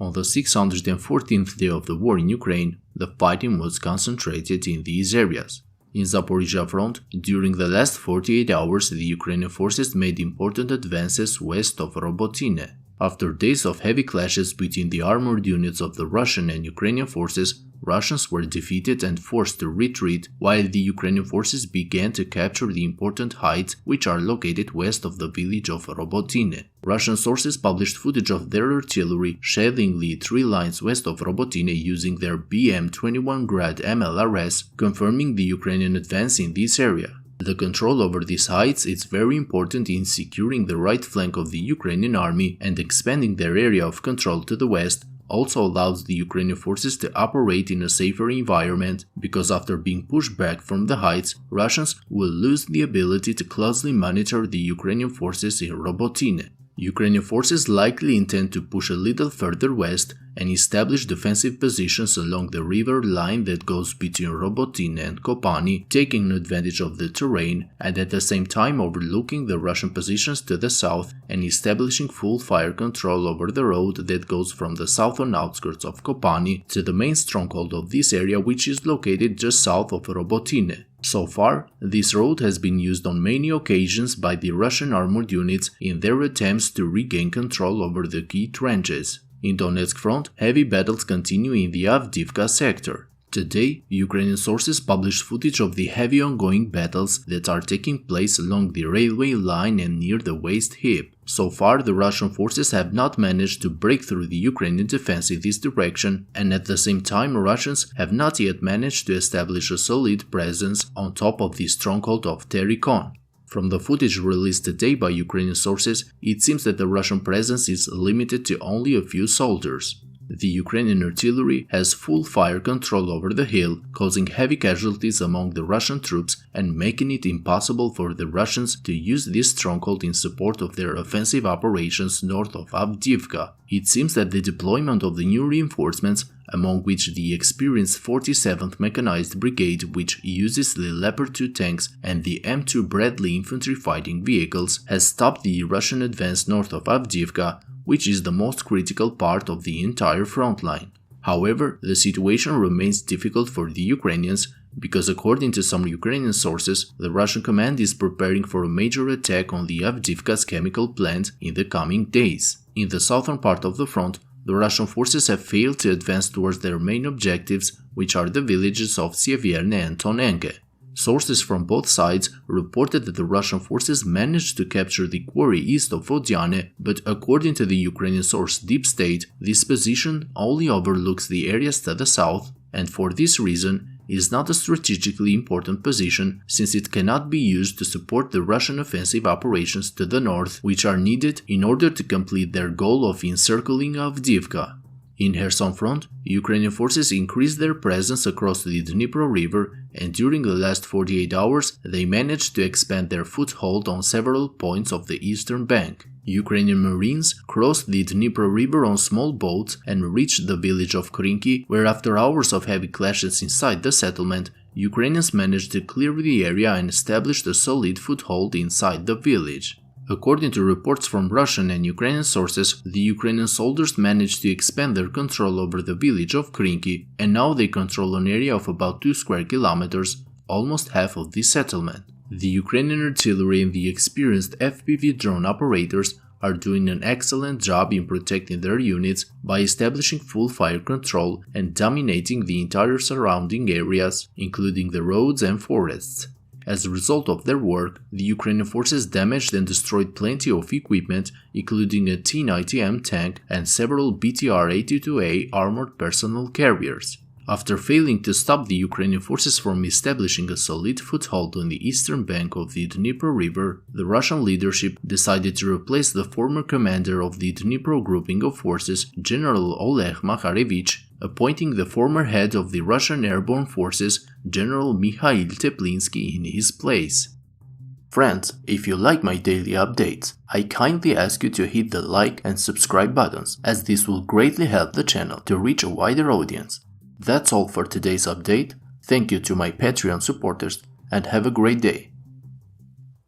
On the 614th day of the war in Ukraine, the fighting was concentrated in these areas. In Zaporizhzhia front, during the last 48 hours, the Ukrainian forces made important advances west of Robotyne. After days of heavy clashes between the armored units of the Russian and Ukrainian forces, Russians were defeated and forced to retreat, while the Ukrainian forces began to capture the important heights which are located west of the village of Robotyne. Russian sources published footage of their artillery shelling the 3 lines west of Robotyne using their BM-21 Grad MLRS, confirming the Ukrainian advance in this area. The control over these heights is very important in securing the right flank of the Ukrainian army, and expanding their area of control to the west also allows the Ukrainian forces to operate in a safer environment, because after being pushed back from the heights, Russians will lose the ability to closely monitor the Ukrainian forces in Robotyne. Ukrainian forces likely intend to push a little further west and establish defensive positions along the river line that goes between Robotyne and Kopani, taking advantage of the terrain and at the same time overlooking the Russian positions to the south and establishing full fire control over the road that goes from the southern outskirts of Kopani to the main stronghold of this area, which is located just south of Robotyne. So far, this road has been used on many occasions by the Russian armored units in their attempts to regain control over the key trenches. In Donetsk front, heavy battles continue in the Avdiivka sector. Today, Ukrainian sources published footage of the heavy ongoing battles that are taking place along the railway line and near the waste heap. So far, the Russian forces have not managed to break through the Ukrainian defense in this direction, and at the same time, Russians have not yet managed to establish a solid presence on top of the stronghold of Terikon. From the footage released today by Ukrainian sources, it seems that the Russian presence is limited to only a few soldiers. The Ukrainian artillery has full fire control over the hill, causing heavy casualties among the Russian troops and making it impossible for the Russians to use this stronghold in support of their offensive operations north of Avdiivka. It seems that the deployment of the new reinforcements, among which the experienced 47th Mechanized Brigade, which uses the Leopard 2 tanks, and the M2 Bradley infantry fighting vehicles, has stopped the Russian advance north of Avdiivka, which is the most critical part of the entire front line. However, the situation remains difficult for the Ukrainians, because according to some Ukrainian sources, the Russian command is preparing for a major attack on the Avdiivka's chemical plant in the coming days. In the southern part of the front, the Russian forces have failed to advance towards their main objectives, which are the villages of Sieverne and Tonenke. Sources from both sides reported that the Russian forces managed to capture the quarry east of Vodiane, but according to the Ukrainian source Deep State, this position only overlooks the areas to the south, and for this reason is not a strategically important position, since it cannot be used to support the Russian offensive operations to the north, which are needed in order to complete their goal of encircling Avdiivka. In Kherson front, Ukrainian forces increased their presence across the Dnipro river, and during the last 48 hours they managed to expand their foothold on several points of the eastern bank. Ukrainian Marines crossed the Dnipro river on small boats and reached the village of Krynky, where after hours of heavy clashes inside the settlement, Ukrainians managed to clear the area and established a solid foothold inside the village. According to reports from Russian and Ukrainian sources, the Ukrainian soldiers managed to expand their control over the village of Krynky, and now they control an area of about 2 square kilometers, almost half of the settlement. The Ukrainian artillery and the experienced FPV drone operators are doing an excellent job in protecting their units by establishing full fire control and dominating the entire surrounding areas, including the roads and forests. As a result of their work, the Ukrainian forces damaged and destroyed plenty of equipment, including a T-90M tank and several BTR-82A armored personnel carriers. After failing to stop the Ukrainian forces from establishing a solid foothold on the eastern bank of the Dnipro River, the Russian leadership decided to replace the former commander of the Dnipro grouping of forces, General Oleg Makharevich, appointing the former head of the Russian airborne forces, General Mikhail Teplinsky, in his place. Friends, if you like my daily updates, I kindly ask you to hit the like and subscribe buttons, as this will greatly help the channel to reach a wider audience. That's all for today's update. Thank you to my Patreon supporters, and have a great day.